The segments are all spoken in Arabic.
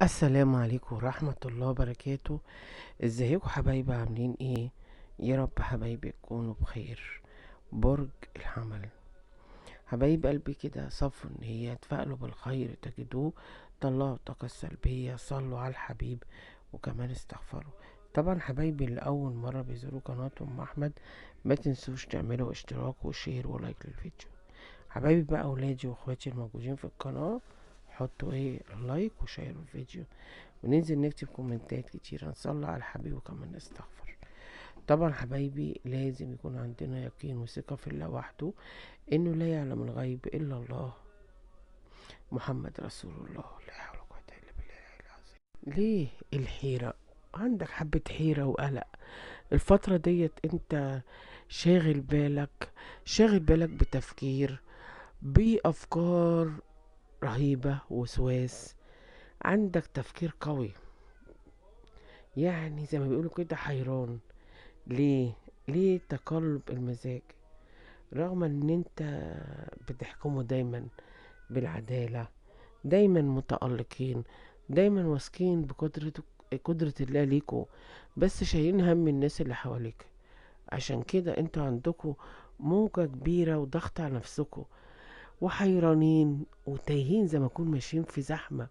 السلام عليكم ورحمة الله وبركاته. ازيكم حبايبي؟ عاملين ايه؟ يا رب حبايبي تكونوا بخير. برج الحمل، حبايب قلبي كده صفوا النية، تفائلوا بالخير تجدوه، طلعوا الطاقة السلبية، صلوا على الحبيب وكمان استغفروا. طبعا حبايبي اللي أول مرة بيزوروا قناة أم أحمد، ما تنسوش تعملوا اشتراك وشير ولايك للفيديو. حبايبي بقى أولادي وأخواتي الموجودين في القناة، حطوا ايه لايك وشيروا الفيديو، وننزل نكتب كومنتات كتير، نصلي على الحبيب وكمان نستغفر. طبعا حبايبي لازم يكون عندنا يقين وثقة في الله وحده، انه لا يعلم الغيب الا الله، محمد رسول الله، لا حول ولا قوة الا بالله العظيم. ليه الحيرة؟ عندك حبة حيرة وقلق الفترة ديت، انت شاغل بالك، شاغل بالك بتفكير، بأفكار رهيبة، وسواس، عندك تفكير قوي، يعني زي ما بيقولوا كده حيران. ليه؟ ليه تقلب المزاج رغم ان انت بتحكمه دايما بالعدالة، دايما متألقين، دايما واثقين قدرة الله ليكوا، بس شايلين هم الناس اللي حواليك. عشان كده انتوا عندكوا موجة كبيرة وضغط على نفسكوا، وحيرانين وتايهين زي ما يكون ماشيين في زحمة.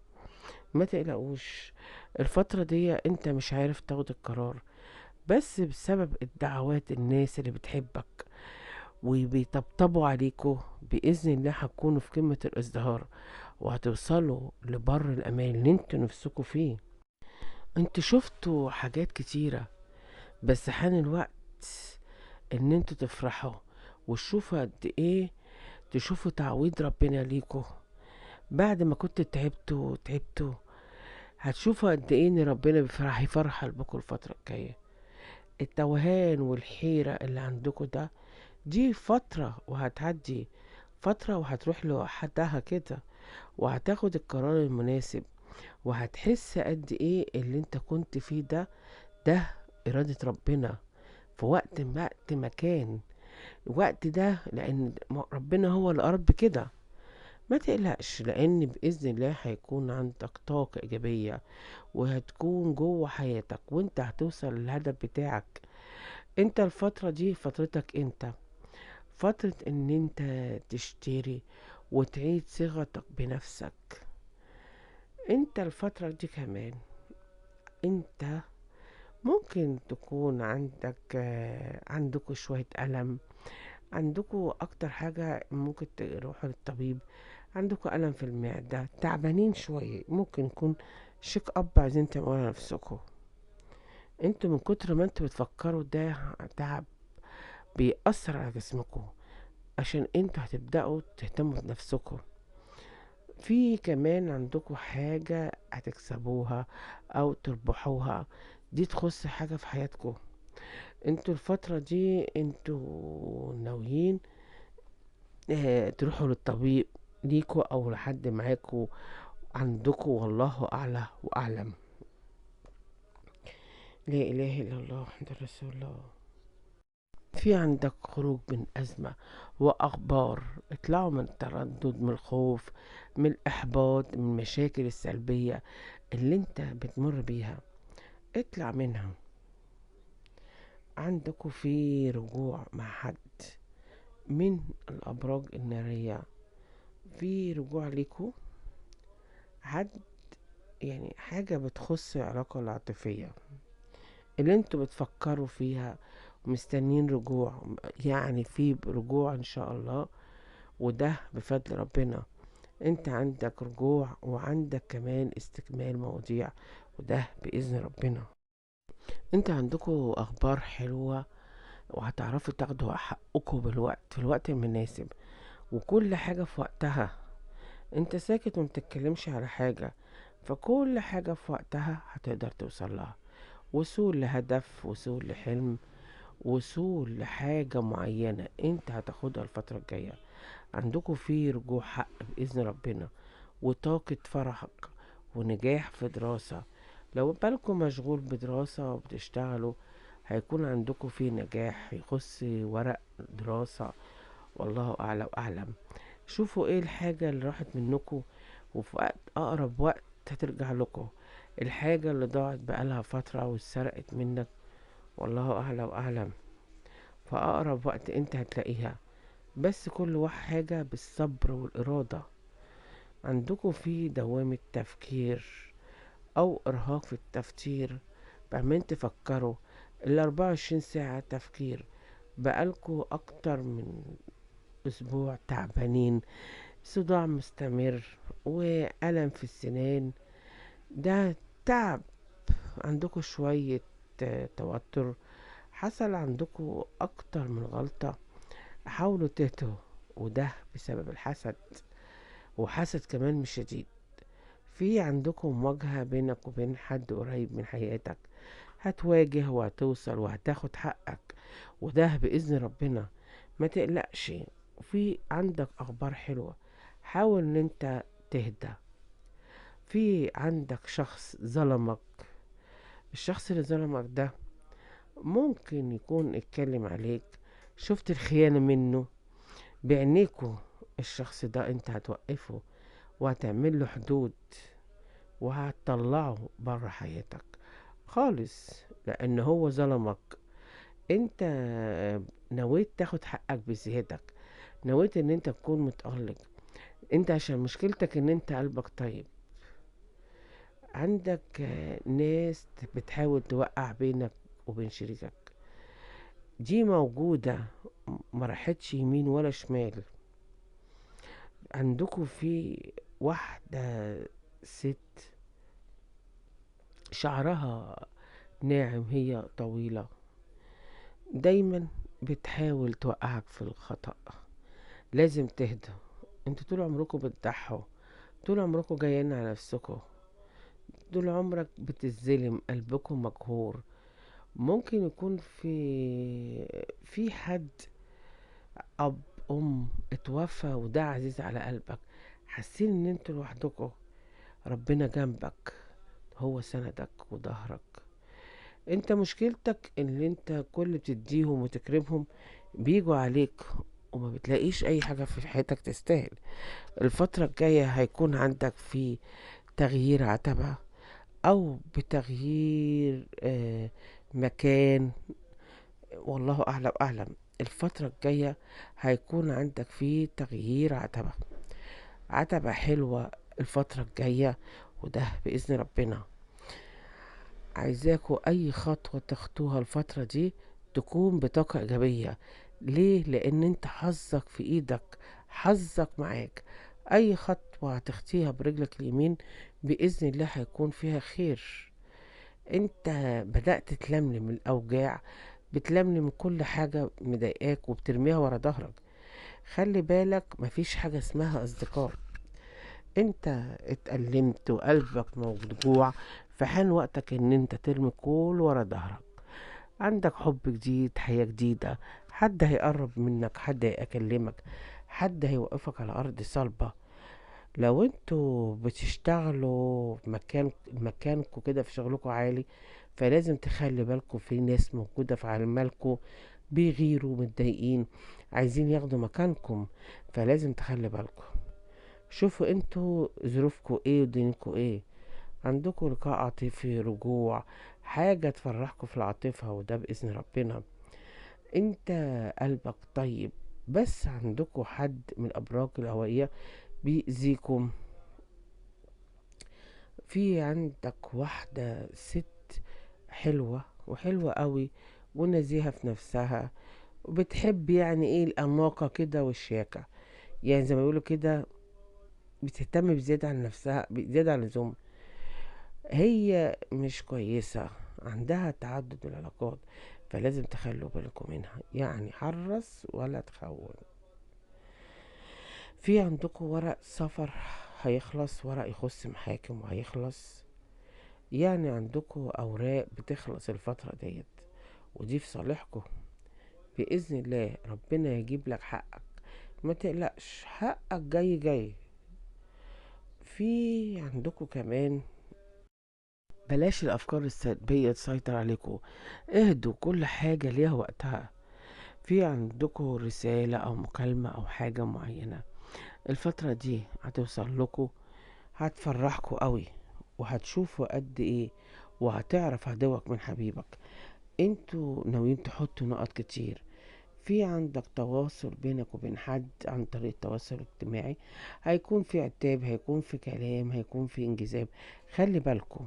ما تقلقوش، الفترة دي انت مش عارف تاخد القرار، بس بسبب الدعوات الناس اللي بتحبك وبيطبطبوا عليكوا، بإذن الله هتكونوا في قمة الازدهار، وهتوصلوا لبر الأمان اللي انتوا نفسكوا فيه. انتوا شفتوا حاجات كتيرة، بس حان الوقت ان انتوا تفرحوا وتشوفوا قد ايه، تشوفوا تعويض ربنا ليكوا. بعد ما كنتوا تعبتوا، هتشوفوا قد ايه ان ربنا هيفرح قلبكوا الفترة الجاية. التوهان والحيرة اللي عندكوا ده، دي فترة وهتعدي، فترة وهتروح لوحدها كده، وهتاخد القرار المناسب، وهتحس قد ايه اللي انت كنت فيه ده إرادة ربنا، في وقت مكان الوقت ده، لأن ربنا هو اللي أراد بكده. ما تقلقش، لأن بإذن الله هيكون عندك طاقة إيجابية، وهتكون جوه حياتك، وانت هتوصل للهدف بتاعك. انت الفترة دي فترتك انت، فترة ان انت تشتري وتعيد صيغتك بنفسك. انت الفترة دي كمان، انت ممكن تكون عندكوا شوية ألم، عندكوا أكتر حاجة ممكن تروحوا للطبيب، عندكوا ألم في المعدة، تعبانين شوية، ممكن يكون شيك أب عايزين تعملوا نفسكوا. انتوا من كتر ما انتوا بتفكروا ده تعب بيأثر على جسمكوا، عشان انتوا هتبدأوا تهتموا بنفسكوا. في كمان عندكم حاجة هتكسبوها أو تربحوها، دي تخص حاجة في حياتكم. انتوا الفترة دي انتوا ناويين تروحوا للطبيب ليكوا أو لحد معاكوا عندكوا، والله أعلى وأعلم. لا إله إلا الله محمد رسول الله. في عندك خروج من أزمة وأخبار، اطلعوا من التردد، من الخوف، من الإحباط، من المشاكل السلبية اللي انت بتمر بيها، اطلع منها. عندكوا في رجوع مع حد من الأبراج النارية، في رجوع ليكوا حد، يعني حاجة بتخص العلاقة العاطفية اللي انتوا بتفكروا فيها ومستنين رجوع، يعني في رجوع ان شاء الله، وده بفضل ربنا. انت عندك رجوع وعندك كمان استكمال مواضيع، وده بإذن ربنا. انت عندكوا اخبار حلوة، وهتعرفوا تاخدوا حقكم في الوقت المناسب، وكل حاجة في وقتها. انت ساكت ومتتكلمش على حاجة، فكل حاجة في وقتها هتقدر توصل لها، وصول لهدف، وصول لحلم، وصول لحاجة معينة انت هتاخدها الفترة الجاية. عندكم في رجوع حق بإذن ربنا، وطاقة فرحك، ونجاح في دراسة. لو بالكم مشغول بدراسة وبتشتغلوا، هيكون عندكم في نجاح يخص ورق دراسة، والله أعلى وأعلم. شوفوا ايه الحاجة اللي راحت منكم، وفي وقت أقرب وقت هترجع لكم. الحاجة اللي ضاعت بقالها فترة واتسرقت منك، والله أعلى وأعلم، في أقرب وقت انت هتلاقيها. بس كل واحد حاجة بالصبر والإرادة. عندكم في دوامة تفكير أو إرهاق في التفكير، بعمين تفكروا 24 ساعة تفكير. بقالكوا أكتر من أسبوع تعبانين، صداع مستمر وألم في السنان. ده تعب. عندكوا شوية توتر. حصل عندكوا أكتر من غلطة. حاولوا تهدوا، وده بسبب الحسد. وحسد كمان مش شديد. في عندكم مواجهة بينك وبين حد قريب من حياتك. هتواجه وهتوصل وهتاخد حقك، وده بإذن ربنا. ما تقلقش. في عندك أخبار حلوة. حاول ان انت تهدى. في عندك شخص ظلمك. الشخص اللي ظلمك ده ممكن يكون اتكلم عليك، شفت الخيانة منه بعينيكوا. الشخص ده انت هتوقفه وهتعمل له حدود، وهتطلعه بره حياتك خالص، لان هو ظلمك. انت نويت تاخد حقك بزيادك. نويت ان انت تكون متألق. انت عشان مشكلتك ان انت قلبك طيب. عندك ناس بتحاول توقع بينك وبين شريكك. دي موجودة، ما راحتش يمين ولا شمال. عندكم في واحدة ست شعرها ناعم، هي طويلة، دايما بتحاول توقعك في الخطأ. لازم تهدوا. انتوا طول عمركم بتضحوا، طول عمركم جايين على نفسكم، طول عمرك بتظلم، قلبكم مقهور. ممكن يكون في حد، اب، ام اتوفى، وده عزيز على قلبك. حاسين ان انتوا لوحدكم، ربنا جنبك، هو سندك وظهرك. انت مشكلتك ان انت كل بتديهم وتكرمهم بيجوا عليك، وما بتلاقيش اي حاجة في حياتك تستاهل. الفترة الجاية هيكون عندك في تغيير عتبة، او بتغيير مكان. والله اعلم اعلم. الفترة الجاية هيكون عندك في تغيير عتبة، عتبة حلوة الفترة الجاية، وده بإذن ربنا. عايزاكوا اي خطوة تخطوها الفترة دي تكون بطاقة ايجابية. ليه؟ لان انت حظك في ايدك، حظك معاك. اي خطوة هتخطيها برجلك اليمين بإذن الله هيكون فيها خير. انت بدأت تلملم الاوجاع، بتلملم كل حاجة مضايقاك وبترميها ورا ظهرك. خلي بالك، مفيش حاجة اسمها اصدقاء. انت اتألمت وقلبك موجوع، فحان وقتك ان انت ترمي كل ورا ظهرك. عندك حب جديد، حياة جديدة. حد هيقرب منك، حد هيكلمك، حد هيوقفك على ارض صلبة. لو انتوا بتشتغلوا في مكانكوا كده، في شغلكوا عالي، فلازم تخلي بالكوا في ناس موجودة في عمالكوا بيغيروا، متضايقين، عايزين ياخدوا مكانكم. فلازم تخلي بالكوا. شوفوا انتوا ظروفكوا ايه ودينكوا ايه. عندكوا لقاء عاطفي، رجوع، حاجة تفرحكوا في العاطفة، وده بإذن ربنا. انت قلبك طيب، بس عندكوا حد من الأبراج الهوائية بيأذيكم. في عندك واحدة ست حلوة وحلوة قوي، ونزيهة في نفسها، وبتحب يعني ايه الأناقة كده والشياكة. يعني زي ما بيقولوا كده، بتهتم بزيادة عن نفسها، بزيادة عن اللزوم. هي مش كويسة، عندها تعدد العلاقات، فلازم تخلوا بالكم منها. يعني حرص ولا تخون. في عندكم ورق سفر هيخلص، ورق يخص محاكم وهيخلص. يعني عندكم أوراق بتخلص الفترة ديت، ودي في صالحكم. بإذن الله ربنا يجيب لك حقك. ما تقلقش، حقك جاي جاي. في عندكم كمان، بلاش الأفكار السلبية تسيطر عليكم. اهدوا، كل حاجة ليها وقتها. في عندكم رسالة أو مكالمة أو حاجة معينة الفترة دي هتوصل لكم، هتفرحكم قوي، وهتشوفوا قد ايه، وهتعرف عدوك من حبيبك. انتوا ناويين تحطوا نقط كتير. في عندك تواصل بينك وبين حد عن طريق التواصل الاجتماعي، هيكون في عتاب، هيكون في كلام، هيكون في انجذاب. خلي بالكم،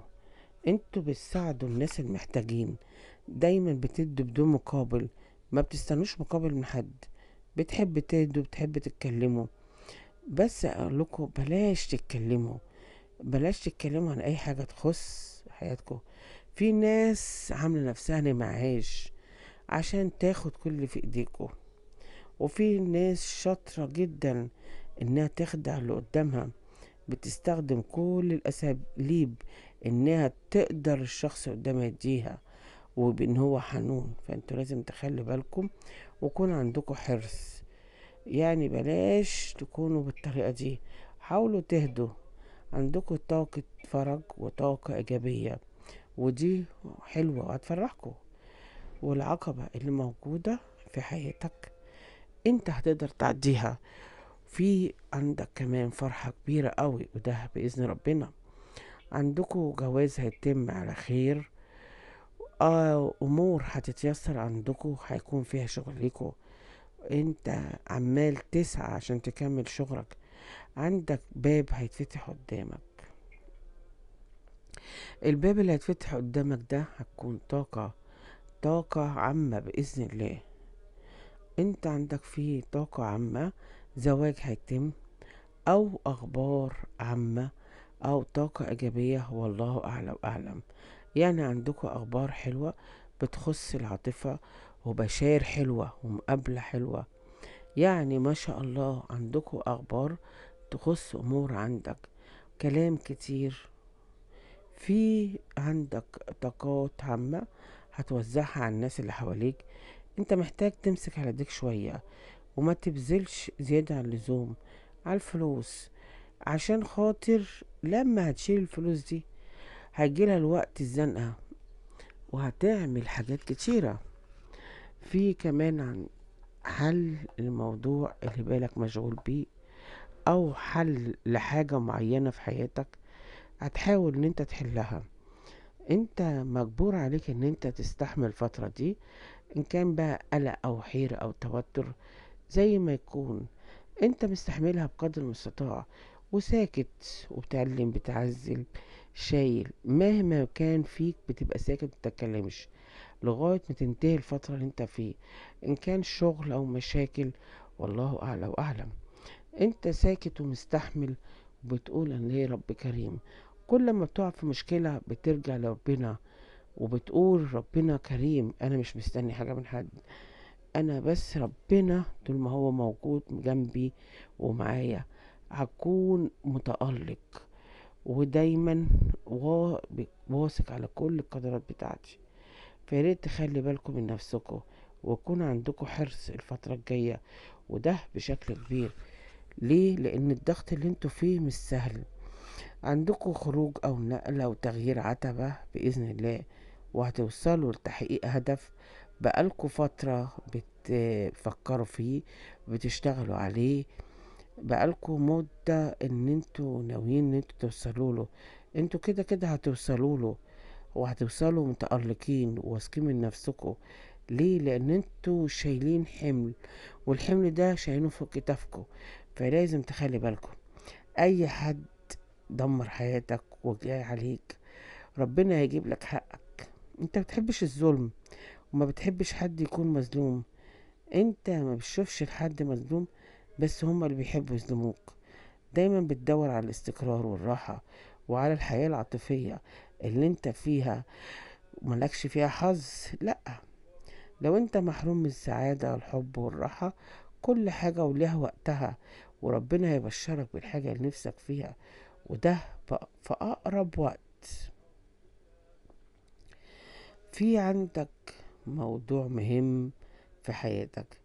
انتوا بتساعدوا الناس المحتاجين، دايما بتدوا بدون مقابل، ما بتستنوش مقابل من حد. بتحب تدوا، بتحب تتكلموا. بس اقول لكم بلاش تتكلموا، بلاش تتكلموا عن اي حاجة تخص حياتكم. في ناس عاملة نفسها إن معاش عشان تاخد كل اللي في ايديكم، وفي ناس شاطرة جدا انها تخدع اللي قدامها، بتستخدم كل الاساليب انها تقدر الشخص اللي قدامها يديها، وبان هو حنون. فانتوا لازم تخلي بالكم ويكون عندكم حرص. يعني بلاش تكونوا بالطريقة دي، حاولوا تهدوا. عندكم طاقة فرج وطاقة إيجابية، ودي حلوة وهتفرحكم. والعقبة اللي موجودة في حياتك انت هتقدر تعديها. في عندك كمان فرحة كبيرة قوي، وده بإذن ربنا. عندكم جواز هيتم على خير. أمور هتتيسر عندكم، هيكون فيها شغل ليكوا. انت عمال تسعى عشان تكمل شغلك، عندك باب هيتفتح قدامك. الباب اللي هيتفتح قدامك ده هتكون طاقة عامة بإذن الله. انت عندك فيه طاقة عامة، زواج هيتم، أو أخبار عامة، أو طاقة إيجابية، والله أعلى وأعلم. يعني عندكم أخبار حلوة بتخص العاطفة، وبشاير حلوة ومقابلة حلوة. يعني ما شاء الله عندكم أخبار تخص أمور عندك، كلام كتير. في عندك طاقات عامة هتوزعها على الناس اللي حواليك. انت محتاج تمسك على ديك شوية، وما تبذلش زيادة عن اللزوم على الفلوس، عشان خاطر لما هتشيل الفلوس دي هيجيلها الوقت الزنقة، وهتعمل حاجات كتيرة. في كمان عن حل الموضوع اللي بالك مشغول بيه، او حل لحاجة معينة في حياتك، هتحاول ان انت تحلها. انت مجبور عليك ان انت تستحمل الفترة دي، ان كان بقى قلق او حيرة او توتر، زي ما يكون انت مستحملها بقدر المستطاع، وساكت وبتعلم بتعزل، شايل مهما كان فيك، بتبقى ساكت متتكلمش لغاية ما تنتهي الفترة اللي انت فيه، ان كان شغل او مشاكل، والله اعلى واعلم. انت ساكت ومستحمل، وبتقول ان ليه رب كريم. كل ما بتقع في مشكلة بترجع لربنا، وبتقول ربنا كريم، انا مش مستني حاجة من حد، انا بس ربنا طول ما هو موجود جنبي ومعايا هكون متألق، ودايما واثق على كل القدرات بتاعتي. فياريت تخلي بالكم من نفسكم، ويكون عندكم حرص الفترة الجاية، وده بشكل كبير. ليه؟ لان الضغط اللي انتوا فيه مش سهل. عندكم خروج او نقلة او تغيير عتبة بإذن الله، وهتوصلوا لتحقيق هدف بقالكوا فترة بتفكروا فيه، بتشتغلوا عليه، بقالكوا مدة ان انتوا ناويين ان انتوا توصلوا له. انتوا كده كده هتوصلوا له، وهتوصلوا متألقين وواثقين من نفسكم. ليه؟ لان انتوا شايلين حمل، والحمل ده شايلينه فوق كتافكم. فلازم تخلي بالكم، اي حد دمر حياتك وجاي عليك، ربنا هيجيب لك حقك. انت بتحبش الظلم، وما بتحبش حد يكون مظلوم. انت ما بتشوفش لحد مظلوم، بس هما اللي بيحبوا يظلموك. دايما بتدور على الاستقرار والراحة، وعلى الحياة العاطفية اللي انت فيها ملكش فيها حظ. لا، لو انت محروم من السعادة والحب والراحة، كل حاجة وليها وقتها، وربنا هيبشرك بالحاجة اللي نفسك فيها، وده في أقرب وقت. في عندك موضوع مهم في حياتك،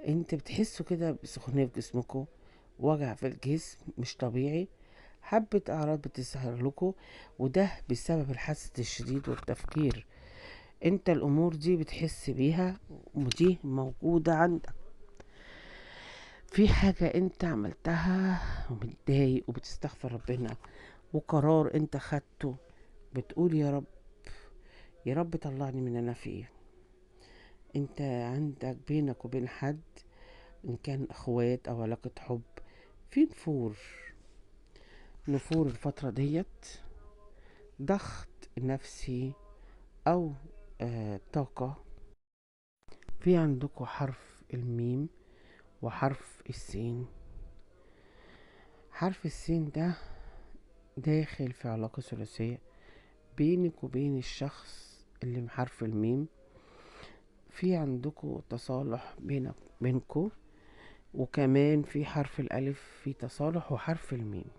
انت بتحسوا كده بسخونية في جسمكم، وجع في الجسم مش طبيعي، حبة أعراض بتظهر لكم، وده بسبب الحسد الشديد والتفكير. انت الأمور دي بتحس بيها، ودي موجودة عندك. في حاجة انت عملتها ومتضايق وبتستغفر ربنا، وقرار انت خدته، بتقول يا رب، يا رب طلعني من انا فيه. انت عندك بينك وبين حد، ان كان اخوات او علاقة حب، في نفور الفترة ديت، ضغط نفسي او طاقة. في عندكم حرف الميم وحرف السين. حرف السين ده داخل في علاقة ثلاثية بينك وبين الشخص اللي بحرف الميم. في عندكم تصالح بينكم، وكمان في حرف الألف في تصالح، وحرف الميم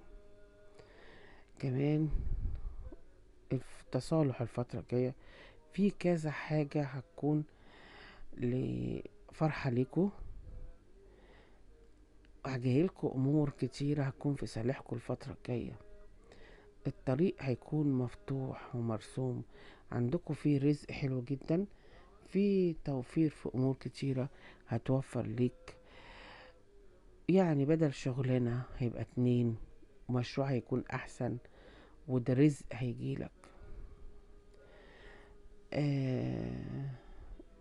كمان التصالح الفترة الجاية. في كذا حاجة هتكون لفرحة ليكوا، وهجايلكوا أمور كتيرة هتكون في صالحكوا الفترة الجاية. الطريق هيكون مفتوح ومرسوم، عندكوا فيه رزق حلو جدا، في توفير في أمور كتيرة هتوفر ليك. يعني بدل شغلانة هيبقى 2، ومشروع هيكون أحسن، وده رزق هيجيلك.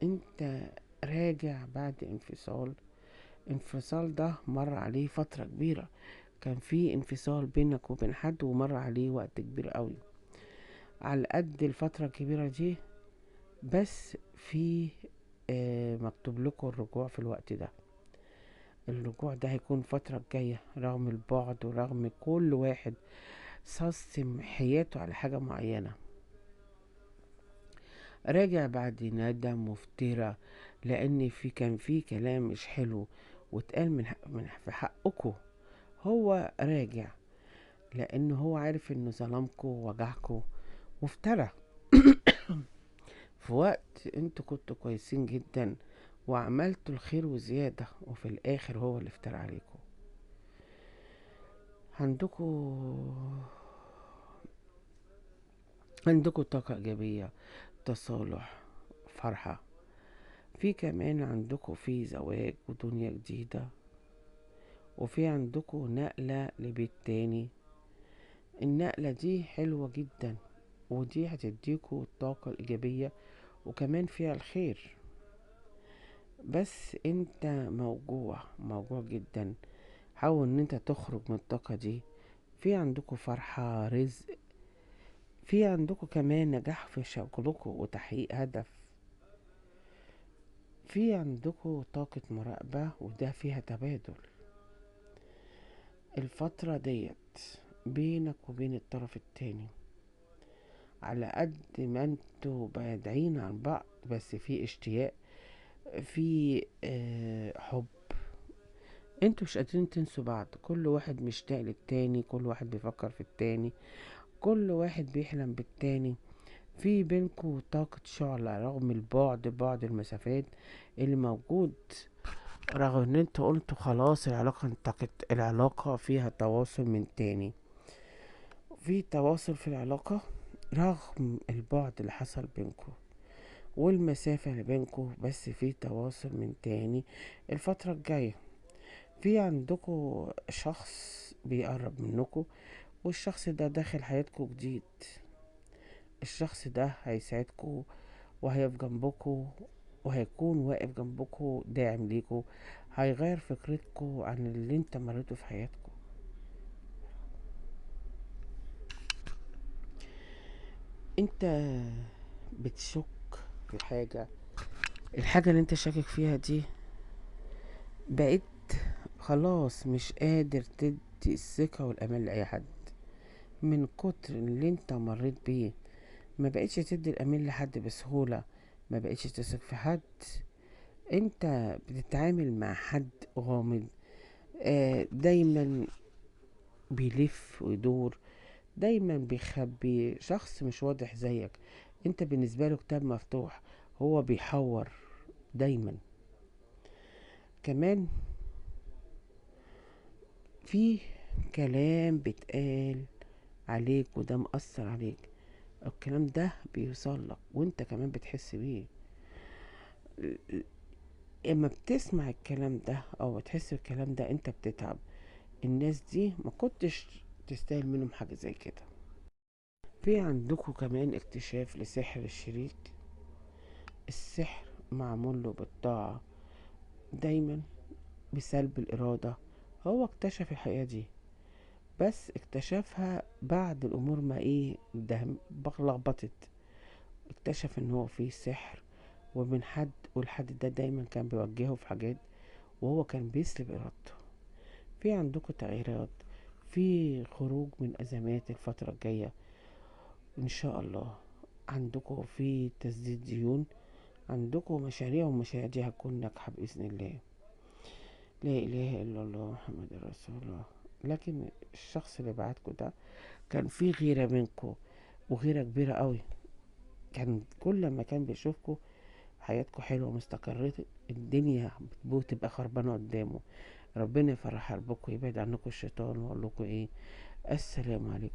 انت راجع بعد انفصال ده مر عليه فترة كبيرة، كان في انفصال بينك وبين حد ومر عليه وقت كبير قوي. على قد الفترة الكبيرة دي، بس في مكتوب لكم الرجوع في الوقت ده. الرجوع ده هيكون فترة الجاية، رغم البعد ورغم كل واحد سيستم حياته على حاجة معينة. راجع بعد ندم وافتراء، لان كان في كلام مش حلو واتقال في حقكم. هو راجع لانه هو عارف انه ظلمكم ووجعكم وافترى في وقت انتوا كنتوا كويسين جدا وعملتوا الخير وزيادة، وفي الاخر هو اللي افترى عليكم. عندكم طاقة ايجابية، تصالح، فرحة. في كمان عندكم في زواج ودنيا جديدة، وفي عندكم نقلة لبيت تاني. النقلة دي حلوة جدا، ودي هتديكوا الطاقة الإيجابية، وكمان فيها الخير. بس انت موجوع جدا، حاول ان انت تخرج من الطاقة دي. في عندكم فرحة، رزق، في عندكم كمان نجاح في شغلكم وتحقيق هدف. في عندكم طاقة مراقبة، وده فيها تبادل. الفترة ديت بينك وبين الطرف التاني، على قد ما انتوا بعيدين عن بعض بس في اشتياق، في حب. انتوا مش قادرين تنسوا بعض، كل واحد مشتاق للتاني، كل واحد بيفكر في التاني، كل واحد بيحلم بالتاني. في بينكوا طاقة شعلة رغم بعد المسافات اللي موجود، رغم ان انتوا قلتوا خلاص العلاقة انتقت، العلاقة فيها تواصل من تاني. في تواصل في العلاقة رغم البعد اللي حصل بينكم والمسافة اللي بينكم، بس في تواصل من تاني الفترة الجاية. في عندكم شخص بيقرب منكم، والشخص ده داخل حياتكم جديد. الشخص ده هيساعدكم وهيقف جنبكم، وهيكون واقف جنبكم داعم ليكم، هيغير فكرتكم عن اللي انت مريتوا في حياتكم. انت بتشك في حاجة، الحاجة اللي انت شاكك فيها دي بقيت خلاص مش قادر تدي الثقة والأمان لأي حد من كتر اللي انت مريت بيه. ما بقيتش تدي الأمان لحد بسهولة، ما بقيتش تثق في حد. انت بتتعامل مع حد غامض، دايما بيلف ويدور، دايما بيخبي، شخص مش واضح زيك. انت بالنسبة له كتاب مفتوح، هو بيحور دايما. كمان في كلام بيتقال عليك وده مأثر عليك، الكلام ده بيوصل لك وانت كمان بتحس بيه. اما بتسمع الكلام ده او بتحس الكلام ده انت بتتعب. الناس دي ما كنتش تستاهل منهم حاجة زي كده. في عندكم كمان اكتشاف لسحر الشريك. السحر معمول له بالطاعة دايما، بسلب الإرادة. هو اكتشف الحقيقة دي، بس اكتشفها بعد الأمور ما ده لخبطت. اكتشف ان هو فيه سحر، ومن حد، والحد ده دايما كان بيوجهه في حاجات، وهو كان بيسلب إرادته. في عندكم تغييرات، في خروج من أزمات الفترة الجاية إن شاء الله. عندكم في تسديد ديون، عندكم مشاريع، والمشاريع دي هتكون ناجحة بإذن الله. لا إله إلا الله محمد رسول الله. لكن الشخص اللي بعتكم ده كان في غيرة منكم، وغيرة كبيرة قوي. كان كل ما كان بيشوفكم حياتكم حلوة ومستقرة، الدنيا بتبقى خربانة قدامه. ربنا يفرح قلبكم، يبعد عنكم الشيطان، ويقول لكم السلام عليكم.